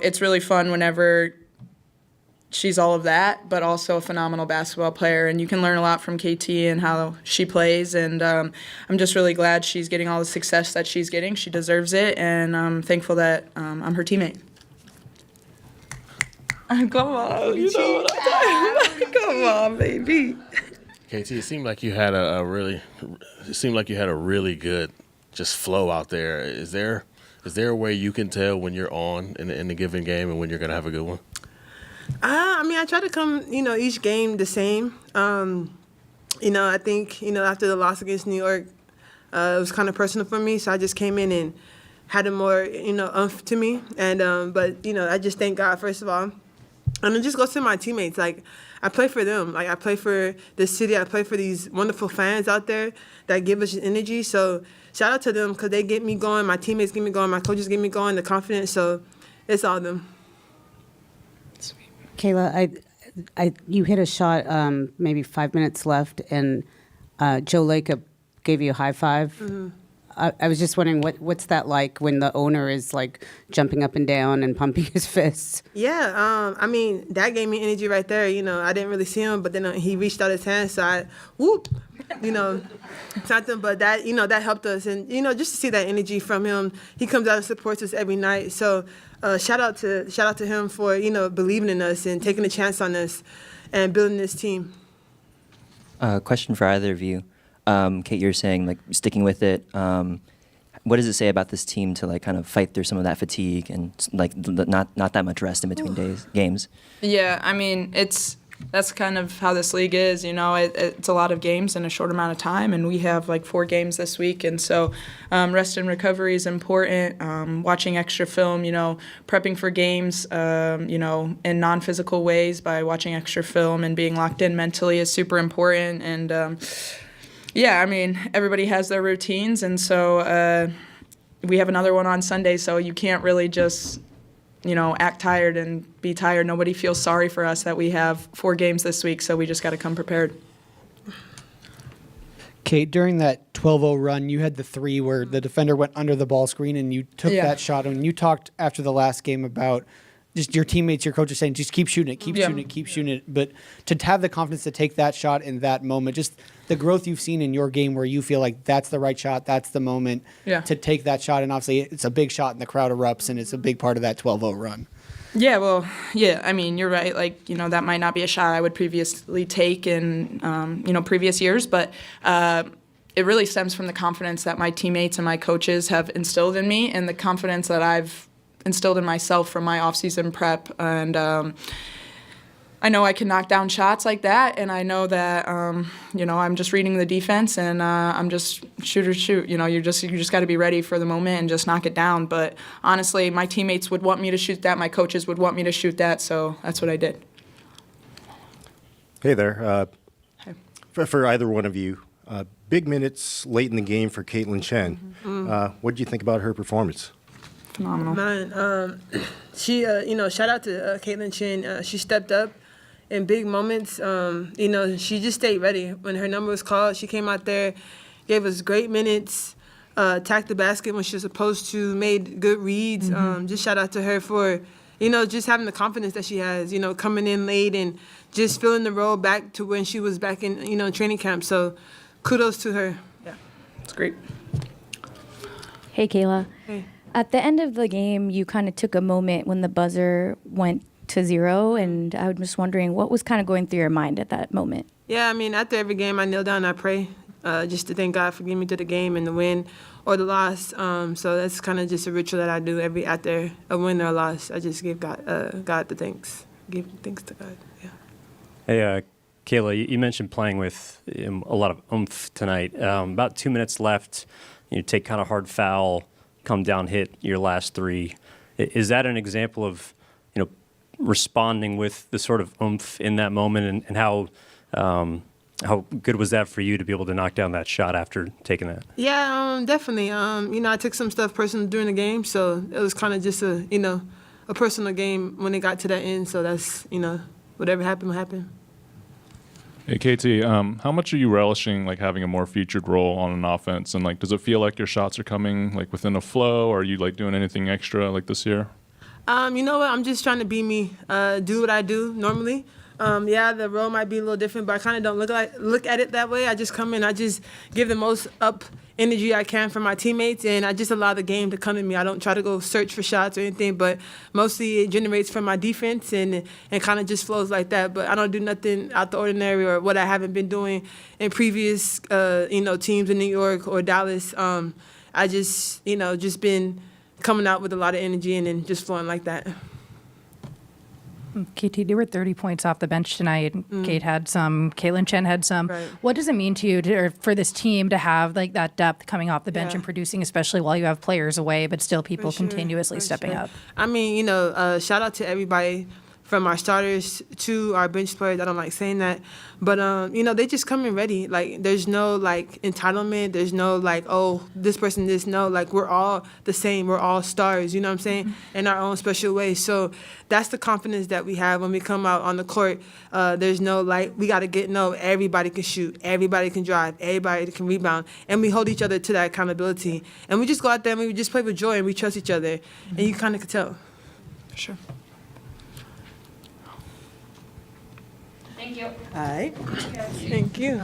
it's really fun whenever she's all of that, but also a phenomenal basketball player. And you can learn a lot from KT and how she plays. And I'm just really glad she's getting all the success that she's getting. She deserves it, and I'm thankful that I'm her teammate. Come on, you know what I'm talking about. Come on, baby. KT, it seemed like you had a really good just flow out there. Is there a way you can tell when you're on in a given game and when you're gonna have a good one? I try to come, each game the same. I think, after the loss against New York, it was kind of personal for me, so I just came in and had a more, oomph to me. And but I just thank God first of all, and it just goes to my teammates. Like, I play for them. Like, I play for the city. I play for these wonderful fans out there that give us energy. So shout out to them because they get me going. My teammates get me going. My coaches get me going. The confidence. So it's all them. Kayla, you hit a shot maybe 5 minutes left, and Joe Lacob gave you a high five. Mm-hmm. I was just wondering, what's that like when the owner is like jumping up and down and pumping his fists? Yeah, that gave me energy right there. I didn't really see him, but then he reached out his hand, so I whoop, something. But that, that helped us, and just to see that energy from him. He comes out and supports us every night. So shout out to him for believing in us and taking a chance on us and building this team. Question for either of you. Kate, you're saying like sticking with it. What does it say about this team to like kind of fight through some of that fatigue and like not that much rest in between games? Yeah, that's kind of how this league is. It's a lot of games in a short amount of time, and we have like 4 games this week, and so rest and recovery is important. Watching extra film, prepping for games, in non-physical ways by watching extra film and being locked in mentally is super important. And everybody has their routines, and so we have another one on Sunday, so you can't really just, act tired and be tired. Nobody feels sorry for us that we have 4 games this week, so we just got to come prepared. Kate, during that 12-0 run, you had the 3 where the defender went under the ball screen and you took that shot. And you talked after the last game about just your teammates, your coach is saying, just keep shooting it, keep shooting it. But to have the confidence to take that shot in that moment, just the growth you've seen in your game where you feel like that's the right shot, that's the moment to take that shot. And obviously it's a big shot and the crowd erupts and it's a big part of that 12-0 run. You're right. Like, that might not be a shot I would previously take in, previous years, but it really stems from the confidence that my teammates and my coaches have instilled in me and the confidence that I've instilled in myself from my off-season prep. And I know I can knock down shots like that, and I know that, I'm just reading the defense and I'm just shoot. You just got to be ready for the moment and just knock it down. But honestly, my teammates would want me to shoot that. My coaches would want me to shoot that, so that's what I did. Hey there. Hi. For either one of you, big minutes late in the game for Caitlin Chen. Mm-hmm. What did you think about her performance? Phenomenal. She, shout out to Caitlin Chen. She stepped up in big moments. She just stayed ready. When her number was called, she came out there, gave us great minutes, attacked the basket when she was supposed to, made good reads. Mm-hmm. Just shout out to her for, just having the confidence that she has, coming in late and just filling the role back to when she was back in, training camp. So kudos to her. Yeah, it's great. Hey, Kayla. Hey. At the end of the game, you kind of took a moment when the buzzer went to 0, and I was just wondering what was kind of going through your mind at that moment. Yeah, after every game, I kneel down and I pray just to thank God for getting me to the game and the win or the loss. So that's kind of just a ritual that I do after a win or a loss. I just give God the thanks. Give thanks to God, yeah. Hey, Kayla, you mentioned playing with a lot of oomph tonight. About 2 minutes left, you take kind of hard foul, come down, hit your last 3. Is that an example of, responding with the sort of oomph in that moment, and how good was that for you to be able to knock down that shot after taking that? Yeah, definitely. I took some stuff personal during the game, so it was kind of just a personal game when it got to that end. So that's, whatever happened will happen. Hey, KT, how much are you relishing having a more featured role on an offense? And does it feel like your shots are coming within a flow, or are you doing anything extra this year? You know what? I'm just trying to be me, do what I do normally. Yeah, the role might be a little different, but I kind of don't look at it that way. I just come in, I just give the most up energy I can for my teammates, and I just allow the game to come to me. I don't try to go search for shots or anything, but mostly it generates from my defense and kind of just flows like that. But I don't do nothing out the ordinary or what I haven't been doing in previous, teams in New York or Dallas. I just, just been coming out with a lot of energy and then just flowing like that. KT, there were 30 points off the bench tonight. Kate had some, Kayla and Chen had some. Right. What does it mean to you or for this team to have like that depth coming off the bench and producing, especially while you have players away, but still people continuously stepping up? I mean, shout out to everybody from our starters to our bench players. I don't like saying that. But, they just come in ready. Like, there's no, like, entitlement. There's no, like, oh, this person, this. No, like, we're all the same. We're all stars, you know what I'm saying, in our own special way. So that's the confidence that we have when we come out on the court. There's no, like, we got to everybody can shoot. Everybody can drive. Everybody can rebound. And we hold each other to that accountability. And we just go out there and we just play with joy and we trust each other. And you kind of can tell. For sure. Thank you. All right. Thank you.